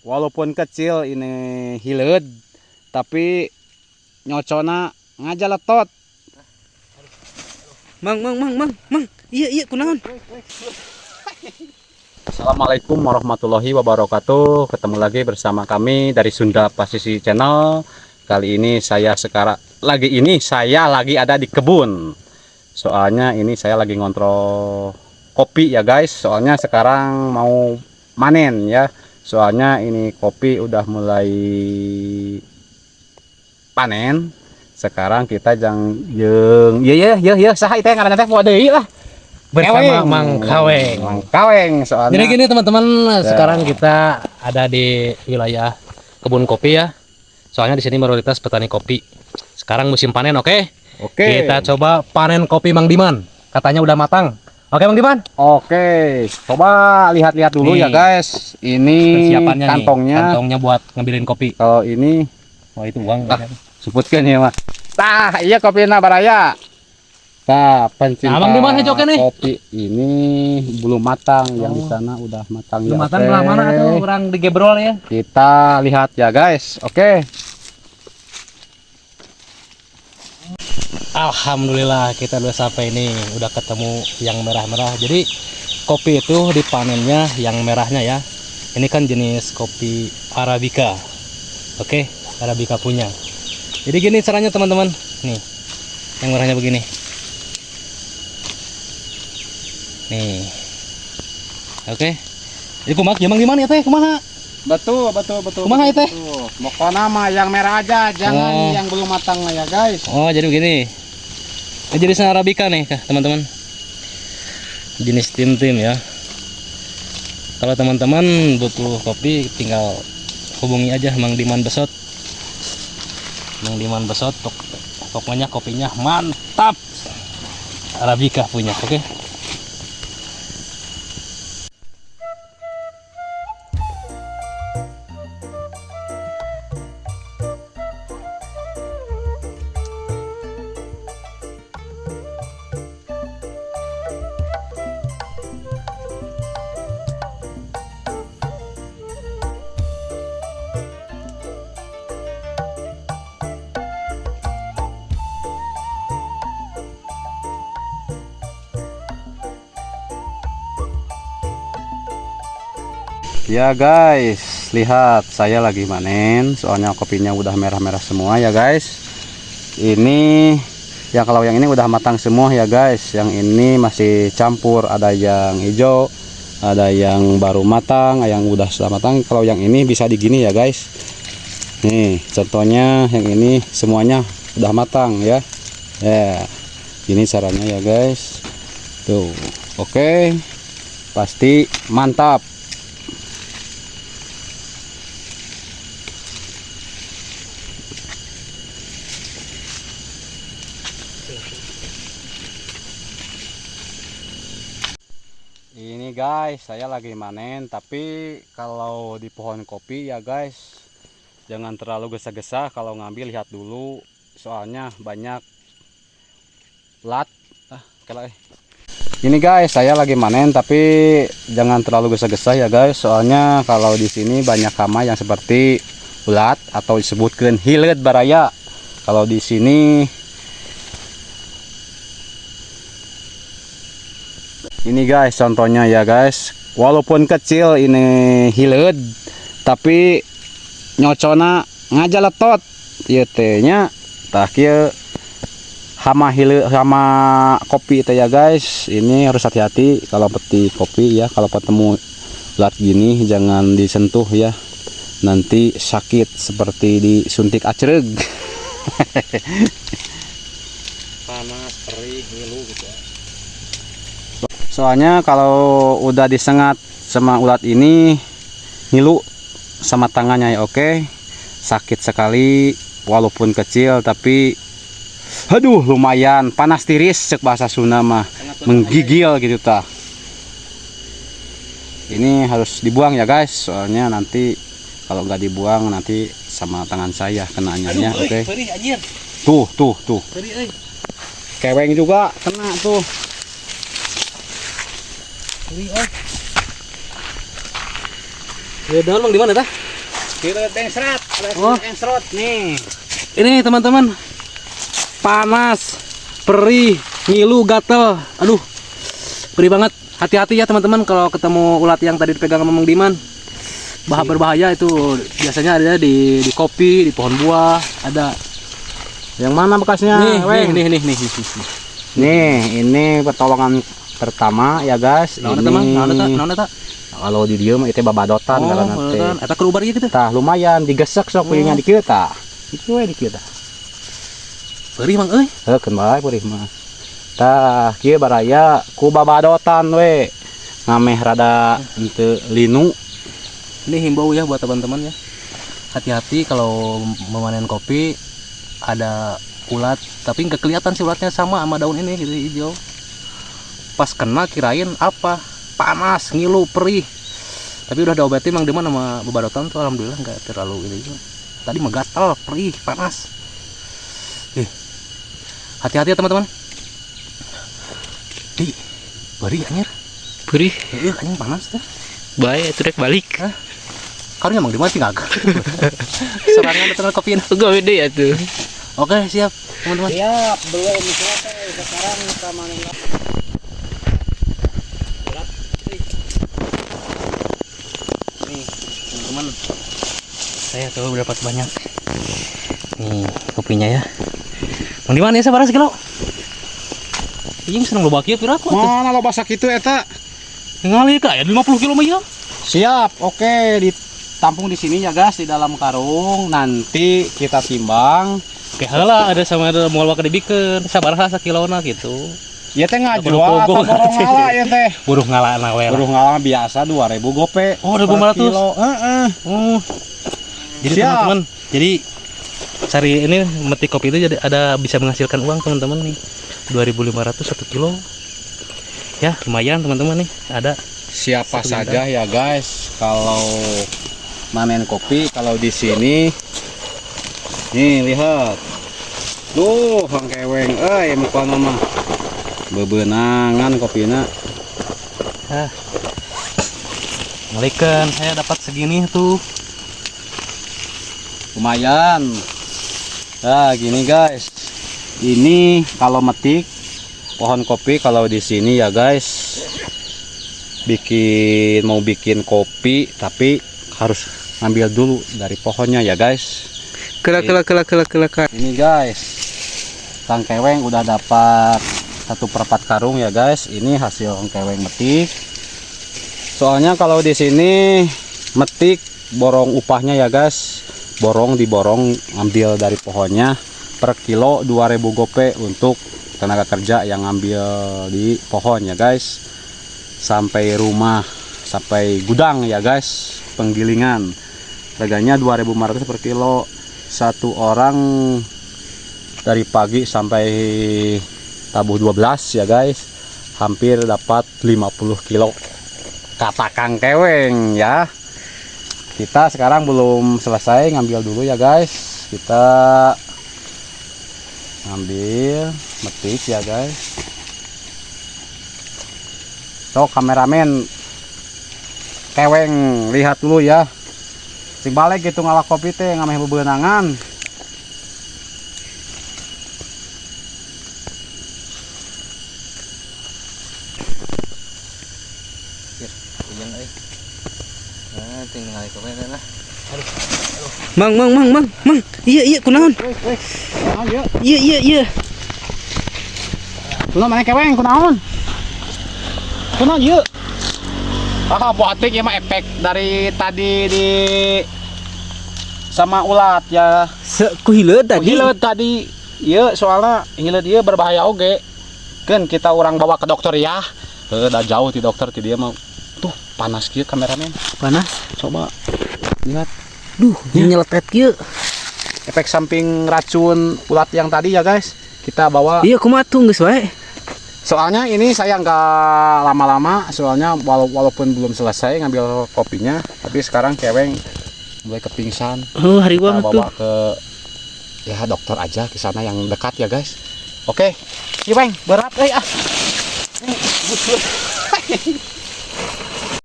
walaupun kecil ini hileud tapi nyocona ngajaletot. Mang. Iya kunaon? Assalamualaikum warahmatullahi wabarakatuh. Ketemu lagi bersama kami dari Sunda Pasisi Channel. Kali ini saya lagi ada di kebun. Soalnya ini saya lagi ngontrol kopi ya guys. Soalnya sekarang mau manen ya. Soalnya ini kopi udah mulai panen. Sekarang kita saha teh ngaranna teh poe deui lah. Bersama Mang Kaweng soalnya. Jadi gini teman-teman, sekarang kita ada di wilayah kebun kopi ya. Soalnya di sini mayoritas petani kopi. Sekarang musim panen, oke? Oke. Kita coba panen kopi Mang Diman. Katanya udah matang. Oke Mang Diman? Oke, coba lihat-lihat dulu Nih, ya guys. Ini persiapannya kantongnya. nih. Kantongnya buat ngambilin kopi. Kalau ini, Wah itu uang. sebutkan ya mah. Tah, iya kopi baraya. Nah, pencinta Abang di mana coknya nih? kopi ini belum matang, yang di sana udah matang. Belum ya. matang Oke. belah mana tuh? Orang digebrol ya. Kita lihat ya guys. Oke. Alhamdulillah kita udah sampai ini, udah ketemu yang merah-merah. Jadi kopi itu dipanennya yang merahnya ya. Ini kan jenis kopi Arabica. Oke, Arabica punya. Jadi gini caranya teman-teman. Nih, yang merahnya begini. Nih, oke. Jadi kumak, jamang di mana ya teh? Kumaha? Betul. Kumaha teh? Pokoknya mah yang merah aja, jangan yang belum matang ya guys. Oh, jadi begini. Ini jenis Arabica nih, teman-teman. Jenis tim-tim ya. Kalau teman-teman butuh kopi, tinggal hubungi aja Mang Diman Besot. Mang Diman Besot, pokoknya kopinya mantap. Arabica punya, oke? Ya guys, lihat saya lagi manen. Soalnya kopinya udah merah-merah semua ya guys. Ini yang kalau yang ini udah matang semua ya guys. Yang ini masih campur, ada yang hijau, ada yang baru matang, yang udah sudah matang. Kalau yang ini bisa digini ya guys. Nih contohnya yang ini semuanya udah matang ya. Ya, ini caranya ya guys. Tuh, oke, pasti mantap. Ini guys, saya lagi manen, tapi kalau di pohon kopi ya guys, jangan terlalu gesa-gesa. Kalau ngambil lihat dulu, soalnya banyak lat. Ini guys, saya lagi manen, tapi jangan terlalu gesa-gesa ya guys, soalnya kalau di sini banyak hama yang seperti ulat atau disebutkan hilet baraya. Kalau di sini ini guys contohnya ya guys, walaupun kecil ini hileud tapi nyocona ngajaletot ieu teh nya. Tah kieu hama kopi teh ya guys. Ini harus hati-hati kalau petik kopi ya, kalau ketemu ulat gini jangan disentuh ya, nanti sakit seperti disuntik acreg. Panas, perih, ngilu gitu ya. Soalnya kalau udah disengat sama ulat ini ngilu sama tangannya ya, oke. Sakit sekali walaupun kecil, tapi aduh lumayan panas tiris cek bahasa Sunda mah, menggigil gitu tah. Ini harus dibuang ya guys, soalnya nanti kalau nggak dibuang nanti sama tangan saya kenanya ya, oke. Tuh. Keweng juga kena tuh. Ya daun Mang di mana tah? Kilat yang serat, Oh. yang serot nih. Ini teman-teman, panas, perih, ngilu, gatel. Aduh, perih banget. Hati-hati ya teman-teman kalau ketemu ulat yang tadi dipegang sama Mang Diman. Berbahaya itu biasanya ada di kopi, di pohon buah, ada. Yang mana bekasnya? Weng? Nih. Nih, ini pertolongan pertama ya guys. Naon Ini eta, Mang? Naon eta? kalau di dieu mah itu babadotan Oh, ngaranna teh. badotan. Eta kerubar ieu gitu. Tah lumayan digesek sok pulinya di kieu tah. Itu we di kieu tah. Perih Mang euy. Heukeun bae purih mah. Tah kieu baraya ku babadotan we. Ngameh rada henteu linu. Ini himbau ya buat teman-teman ya. Hati-hati kalau memanen kopi ada ulat, tapi nggak kelihatan sih ulatnya sama daun ini gitu hijau. Pas kena kirain apa? Panas, ngilu, perih. Tapi udah diobatin Mang Diman sama bebadotan tuh alhamdulillah nggak terlalu ini juga. Tadi mah gatal, perih, panas. Hati-hati ya teman-teman. Beri anjir. Perih, Anjing panas tuh. bahaya itu rek balik. Karunya Mang Diman sih nggak. Serangan betul kopi ini. Gak beda ya tuh. Oke, siap teman-teman. Siap, belum selesai. Sekarang kita manen. Nih, teman-teman. Saya tuh dapat banyak. Nih, kopinya ya. Mang Diman ya sabar sekilo. Ini seneng lo bakia pira tuh. Mana lo basak itu eta? Ngali ka ya 50 kilo mah ya. Siap, oke, ditampung di sini ya guys di dalam karung. Nanti kita timbang. Oke, heula ada sama ada moal waka dibikeun. Sabaraha sakilona gitu. Ya teh Perlu ngajual atau pogo, borong ngala ya teh. Buruh ngalana we lah. Buruh ngala biasa 2.000 gope. Oh, per 2.500. kilo. Heeh. Oh. Jadi Siap. teman-teman, jadi cari ini metik kopi itu jadi ada bisa menghasilkan uang teman-teman nih. 2.500 1 kilo. Ya, lumayan teman-teman nih. Ada Siapa Satu saja ya guys kalau manen kopi kalau di sini. Nih lihat. Tuh, Kang Keweng euy mukana mah. Bebenangan kopina. ngalikan saya dapat segini tuh. Lumayan. Nah, gini guys. Ini kalau metik pohon kopi kalau di sini ya guys. Mau bikin kopi tapi harus ngambil dulu dari pohonnya ya guys. Kelak. Ini guys. Kang Keweng udah dapat 1/4 karung ya guys. Ini hasil Kang Keweng metik. Soalnya kalau di sini metik borong upahnya ya guys. Diborong ambil dari pohonnya per kilo 2.000 gope untuk tenaga kerja yang ambil di pohon ya guys. Sampai rumah, sampai gudang ya guys, penggilingan. Harganya 2.500 per kilo. Satu orang dari pagi sampai tabuh 12 ya guys. Hampir dapat 50 kilo. Kata Kang Keweng ya. Kita sekarang belum selesai, ngambil dulu ya guys. Kita ngambil metik ya guys. So kameramen Keweng lihat dulu ya. Sing balik gitu ngalak kopi teh ngameh bebenangan. Tinggal kemana lah. Mang. Iya kunaon? Iya. Kunaon mana Keweng kunaon? Kunaon ieu? Ah, buatik ya mah efek dari tadi di sama ulat ya. Kuhileut tadi. Hileut tadi. Ieu soalnya hileut ieu berbahaya oge. Kan kita orang bawa ke dokter ya. Udah jauh di dokter ti dia mau. Tuh, panas kieu kameramen. Panas. Coba lihat. Duh, nyeletet kieu. Efek samping racun ulat yang tadi ya guys. Kita bawa. Iya kumaha tuh geus wae. Soalnya ini saya nggak lama-lama. Soalnya walaupun belum selesai ngambil kopinya, tapi sekarang Keweng mulai kepingsan. Oh, hari Kita gua tuh. bawa ke ya dokter aja ke sana yang dekat ya guys. Oke, Keweng berat ah.